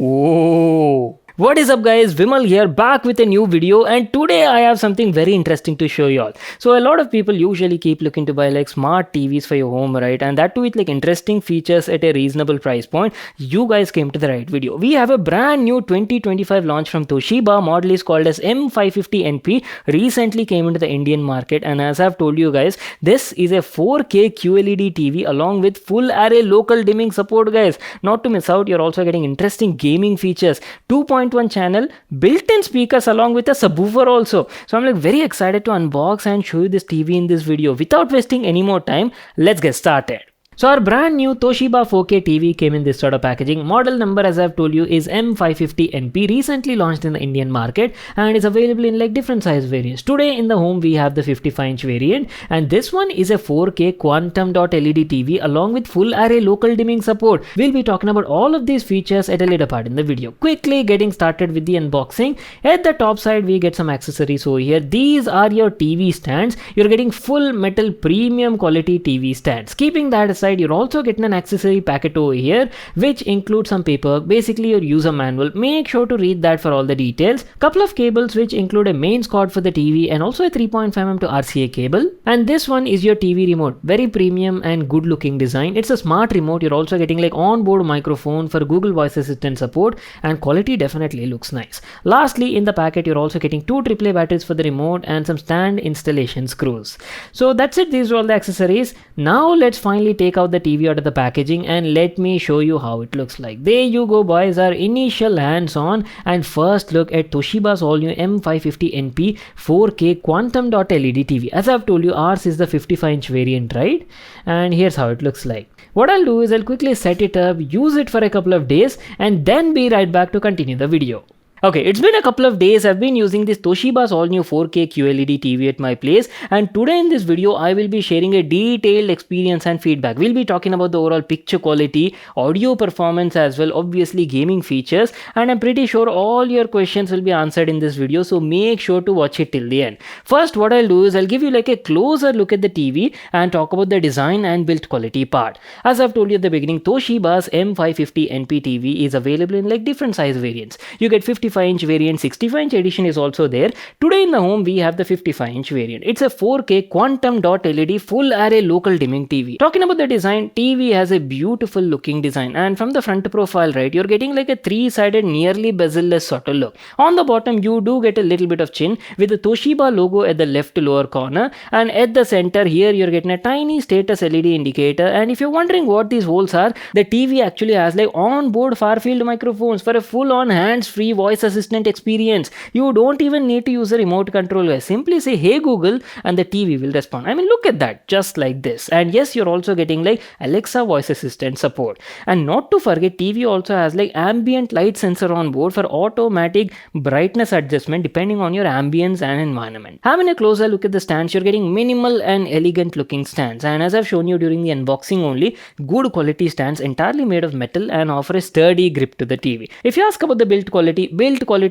Whoa! What is up guys, Vimal here, back with a new video, and today I have something very interesting to show you all. So a lot of people usually keep looking to buy like smart TVs for your home, right? And that too with like interesting features at a reasonable price point. You guys came to the right video. We have a brand new 2025 launch from Toshiba. Model is called as M550NP. Recently came into the Indian market, and as I've told you guys, this is a 4K QLED TV along with full array local dimming support guys. Not to miss out, you're also getting interesting gaming features. 2.1 channel, built-in speakers along with a subwoofer also. So I'm like very excited to unbox and show you this TV in this video. Without wasting any more time, let's get started. So our brand new Toshiba 4K TV came in this sort of packaging. Model number, as I've told you, is M550NP, recently launched in the Indian market and is available in like different size variants. Today in the home we have the 55-inch variant, and this one is a 4K quantum dot LED TV along with full array local dimming support. We'll be talking about all of these features at a later part in the video. Quickly getting started with the unboxing. At the top side we get some accessories over here. These are your TV stands. You're getting full metal premium quality TV stands. Keeping that aside, you're also getting an accessory packet over here which includes some paper, basically your user manual. Make sure to read that for all the details. Couple of cables which include a mains cord for the TV and also a 3.5mm to RCA cable. And this one is your TV remote. Very premium and good looking design. It's a smart remote. You're also getting like onboard microphone for Google Voice Assistant support, and quality definitely looks nice. Lastly, in the packet you're also getting two AAA batteries for the remote and some stand installation screws. So that's it. These are all the accessories. Now let's finally take out the TV out of the packaging and let me show you how it looks like. There you go boys, our initial hands on and first look at Toshiba's all new M550NP 4K quantum dot LED TV. As I've told you, ours is the 55-inch variant, right? And here's how it looks like. What I'll do is I'll quickly set it up, use it for a couple of days, and then be right back to continue the video. Okay, it's been a couple of days. I've been using this Toshiba's all new 4K QLED TV at my place, and today in this video I will be sharing a detailed experience and feedback. We'll be talking about the overall picture quality, audio performance as well, obviously gaming features, and I'm pretty sure all your questions will be answered in this video, so make sure to watch it till the end. First, what I'll do is I'll give you like a closer look at the TV and talk about the design and build quality part. As I've told you at the beginning, Toshiba's M550NP TV is available in like different size variants. You get 55-inch variant, 65-inch edition is also there. Today in the home we have the 55-inch variant. It's a 4K quantum dot LED full array local dimming TV. Talking about the design, TV has a beautiful looking design, and from the front profile, right, you're getting like a three-sided nearly bezel-less sort of look. On the bottom you do get a little bit of chin with the Toshiba logo at the left lower corner, and at the center here you're getting a tiny status LED indicator. And if you're wondering what these holes are, the TV actually has like onboard far field microphones for a full-on hands-free voice assistant experience. You don't even need to use a remote control guys. Simply say hey Google and the TV will respond. I mean, look at that, just like this. And yes, you're also getting like Alexa voice assistant support. And not to forget, TV also has like ambient light sensor on board for automatic brightness adjustment depending on your ambience and environment. Having a closer look at the stands, you're getting minimal and elegant looking stands, and as I've shown you during the unboxing only, good quality stands entirely made of metal and offer a sturdy grip to the TV. If you ask about the build quality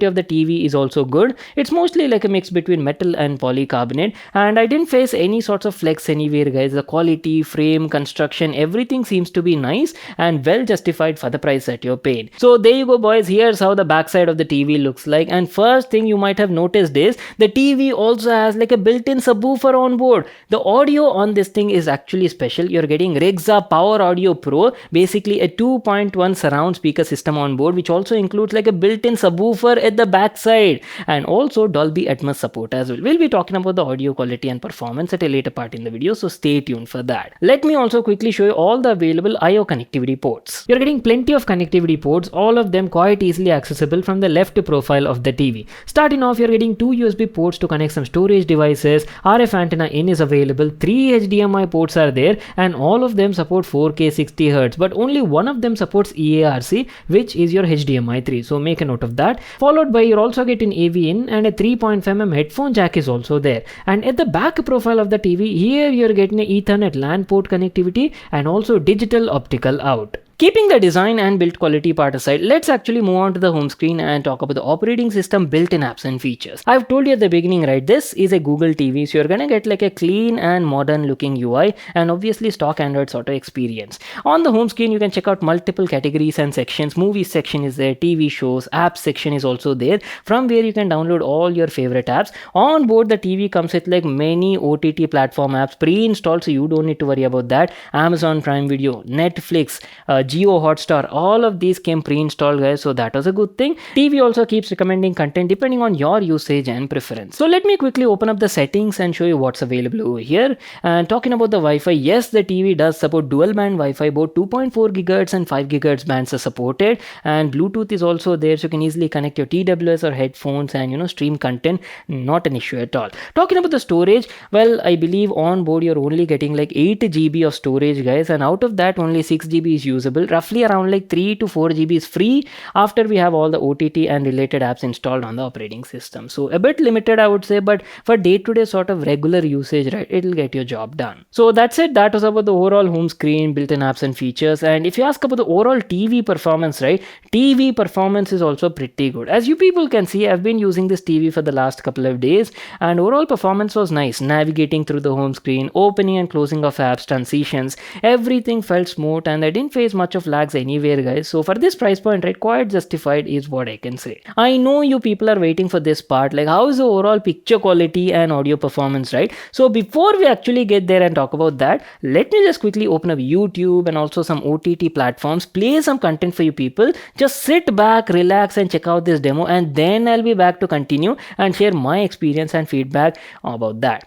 of the TV is also good. It's mostly like a mix between metal and polycarbonate, and I didn't face any sorts of flex anywhere guys. The quality, frame, construction, everything seems to be nice and well justified for the price that you're paying. So there you go boys, here's how the backside of the TV looks like. And first thing you might have noticed is the TV also has like a built-in subwoofer on board. The audio on this thing is actually special. You're getting Regza Power Audio Pro, basically a 2.1 surround speaker system on board, which also includes like a built-in subwoofer at the back side, and also Dolby Atmos support as well. We'll be talking about the audio quality and performance at a later part in the video, so stay tuned for that. Let me also quickly show you all the available I/O connectivity ports. You're getting plenty of connectivity ports, all of them quite easily accessible from the left profile of the TV. Starting off, you're getting two USB ports to connect some storage devices. RF antenna in is available, 3 HDMI ports are there, and all of them support 4K 60Hz, but only one of them supports EARC, which is your HDMI 3, so make a note of that. Followed by you're also getting AV in, and a 3.5mm headphone jack is also there. And at the back profile of the TV, here you're getting an Ethernet LAN port connectivity and also digital optical out. Keeping the design and build quality part aside, let's actually move on to the home screen and talk about the operating system, built-in apps and features. I've told you at the beginning, right, this is a Google TV, so you're gonna get like a clean and modern looking UI and obviously stock Android Auto experience. On the home screen, you can check out multiple categories and sections. Movies section is there, TV shows, apps section is also there, from where you can download all your favorite apps. On board, the TV comes with like many OTT platform apps pre-installed, so you don't need to worry about that. Amazon Prime Video, Netflix, Jio Hotstar, all of these came pre-installed, guys, so that was a good thing. TV also keeps recommending content depending on your usage and preference. So let me quickly open up the settings and show you what's available over here. And talking about the Wi-Fi, yes, the TV does support dual band Wi-Fi. Both 2.4 GHz and 5 GHz bands are supported, and Bluetooth is also there, so you can easily connect your TWS or headphones and stream content. Not an issue at all. Talking about the storage, well, I believe on board you're only getting like 8 GB of storage, guys, and out of that only 6 GB is usable. Roughly around like 3 to 4 GB is free after we have all the OTT and related apps installed on the operating system. So a bit limited, I would say, but for day-to-day sort of regular usage, right, it'll get your job done. So that's it. That was about the overall home screen, built-in apps and features. And if you ask about the overall TV performance, right, TV performance is also pretty good. As you people can see, I've been using this TV for the last couple of days, and overall performance was nice. Navigating through the home screen, opening and closing of apps, transitions, everything felt smooth, and I didn't face much of lags anywhere, guys. So for this price point, right, quite justified is what I can say. I know you people are waiting for this part, like how is the overall picture quality and audio performance, right? So before we actually get there and talk about that, let me just quickly open up YouTube and also some OTT platforms, play some content for you people. Just sit back, relax and check out this demo, and then I'll be back to continue and share my experience and feedback about that.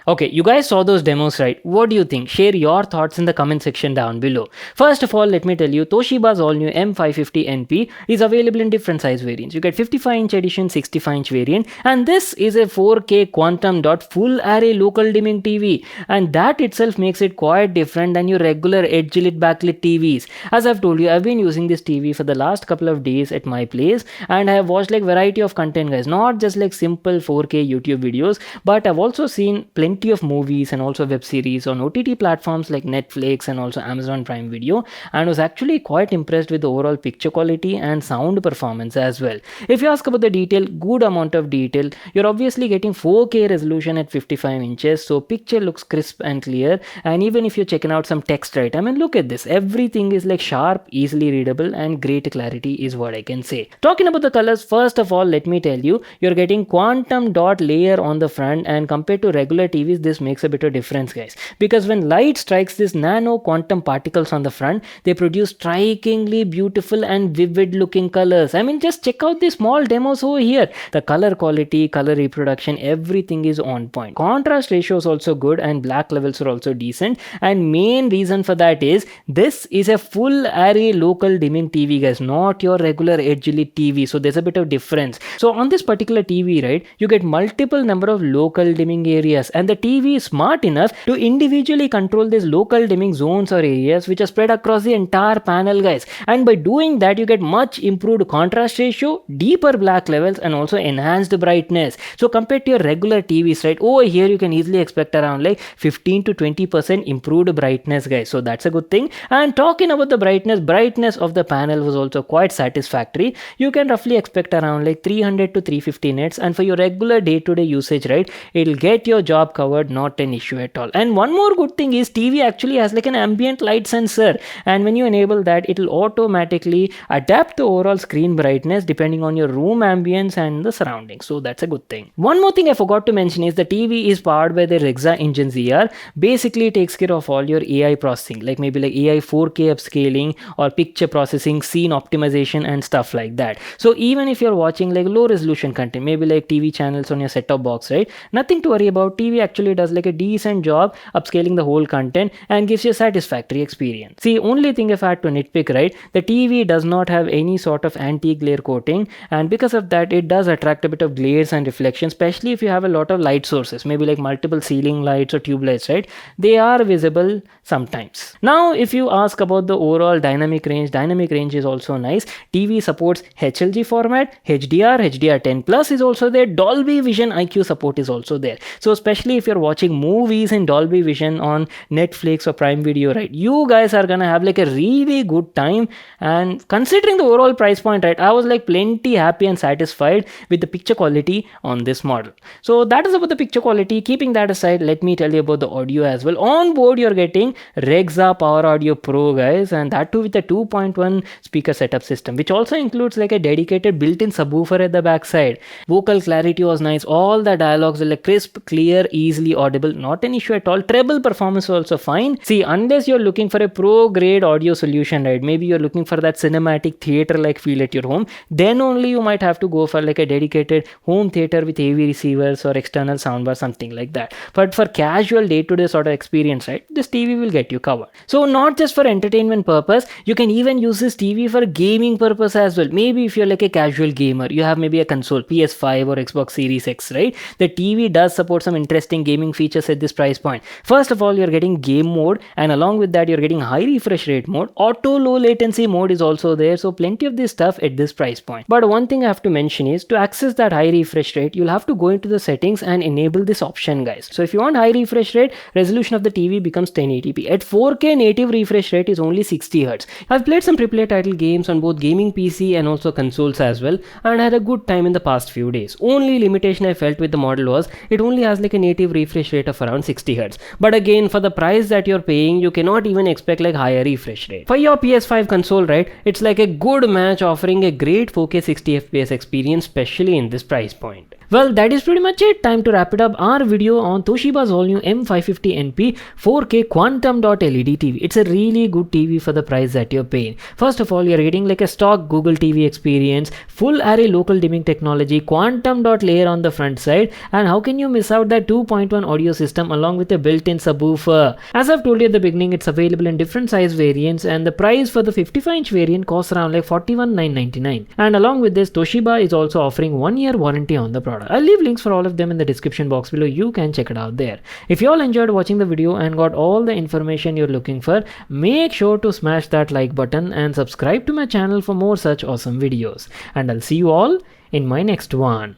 Okay, you guys saw those demos, right? What do you think? Share your thoughts in the comment section down below. First of all, let me tell you, Toshiba's all-new M550NP is available in different size variants. You get 55-inch edition, 65-inch variant, and this is a 4K quantum dot full array local dimming TV, and that itself makes it quite different than your regular edge-lit backlit TVs. As I've told you, I've been using this TV for the last couple of days at my place, and I have watched like variety of content, guys, not just like simple 4K YouTube videos, but I've also seen plenty of movies and also web series on OTT platforms like Netflix and also Amazon Prime Video, and was actually quite impressed with the overall picture quality and sound performance as well. If you ask about the detail, good amount of detail. You're obviously getting 4K resolution at 55 inches, so picture looks crisp and clear, and even if you're checking out some text, right, I mean, look at this, everything is like sharp, easily readable, and great clarity is what I can say. Talking about the colors, first of all, let me tell you, you're getting quantum dot layer on the front, and compared to regular TVs, this makes a bit of difference, guys, because when light strikes this nano quantum particles on the front, they produce strikingly beautiful and vivid looking colors. I mean, just check out the small demos over here. The color quality, color reproduction, everything is on point. Contrast ratio is also good, and black levels are also decent, and main reason for that is this is a full array local dimming TV, guys, not your regular edge lit TV, so there's a bit of difference. So on this particular TV, right, you get multiple number of local dimming areas, and the TV is smart enough to individually control these local dimming zones or areas which are spread across the entire panel, guys, and by doing that you get much improved contrast ratio, deeper black levels, and also enhanced brightness. So compared to your regular TVs, right, over here you can easily expect around like 15 to 20% improved brightness, guys, so that's a good thing. And talking about the brightness of the panel was also quite satisfactory. You can roughly expect around like 300 to 350 nits, and for your regular day-to-day usage, right, it'll get your job covered covered, not an issue at all. And one more good thing is TV actually has like an ambient light sensor, and when you enable that, it will automatically adapt the overall screen brightness depending on your room ambience and the surroundings. So that's a good thing. One more thing I forgot to mention is the TV is powered by the Rexa Engine ZR. Basically it takes care of all your AI processing, like maybe like AI 4K upscaling or picture processing, scene optimization and stuff like that. So even if you're watching like low resolution content, maybe like TV channels on your set-top box, right, nothing to worry about. TV actually does like a decent job upscaling the whole content and gives you a satisfactory experience. See, only thing if I had to nitpick, right, the TV does not have any sort of anti-glare coating, and because of that it does attract a bit of glares and reflections, especially if you have a lot of light sources, maybe like multiple ceiling lights or tube lights, right, they are visible sometimes. Now if you ask about the overall dynamic range is also nice. TV supports HLG format, HDR, HDR10 plus is also there, Dolby Vision IQ support is also there. So especially if you're watching movies in Dolby Vision on Netflix or Prime Video, right, you guys are gonna have like a really good time. And considering the overall price point, right, I was like plenty happy and satisfied with the picture quality on this model. So that is about the picture quality. Keeping that aside, let me tell you about the audio as well. On board you're getting Rexa Power Audio Pro, guys, and that too with a 2.1 speaker setup system, which also includes like a dedicated built-in subwoofer at the backside. Vocal clarity was nice. All the dialogues were like crisp, clear, easily audible, not an issue at all. Treble performance was also fine. See, unless you're looking for a pro grade audio solution, right, maybe you're looking for that cinematic theater like feel at your home, then only you might have to go for like a dedicated home theater with AV receivers or external soundbar, something like that. But for casual day-to-day sort of experience, right, this TV will get you covered. So not just for entertainment purpose, you can even use this TV for gaming purpose as well. Maybe if you're like a casual gamer, you have maybe a console, PS5 or Xbox Series X, right, the TV does support some interesting gaming features at this price point. First of all, you're getting game mode, and along with that you're getting high refresh rate mode. Auto low latency mode is also there, so plenty of this stuff at this price point. But one thing I have to mention is, to access that high refresh rate, you'll have to go into the settings and enable this option, guys. So if you want high refresh rate, resolution of the TV becomes 1080p. At 4K, native refresh rate is only 60 Hz. I've played some AAA title games on both gaming PC and also consoles as well, and I had a good time in the past few days. Only limitation I felt with the model was it only has like a native refresh rate of around 60 Hz. But again, for the price that you're paying, you cannot even expect like higher refresh rate. For your PS5 console, right, it's like a good match, offering a great 4K 60 FPS experience, especially in this price point. Well, that is pretty much it. Time to wrap it up our video on Toshiba's all new M550NP 4K Quantum Dot LED TV. It's a really good TV for the price that you're paying. First of all, you're getting like a stock Google TV experience, full array local dimming technology, quantum dot layer on the front side, and how can you miss out that 2.1 audio system along with a built-in subwoofer? As I've told you at the beginning, it's available in different size variants, and the price for the 55-inch variant costs around like 41,999. And along with this, Toshiba is also offering 1-year warranty on the product. I'll leave links for all of them in the description box below. You can check it out there. If you all enjoyed watching the video and got all the information you're looking for, make sure to smash that like button and subscribe to my channel for more such awesome videos. And I'll see you all in my next one.